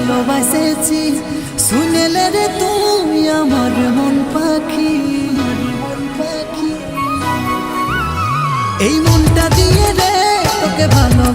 ভালোবাসেছি শুনেলে রে তুমি আমার মন পাখি। এই মনটা দিয়ে রে তোকে ভালো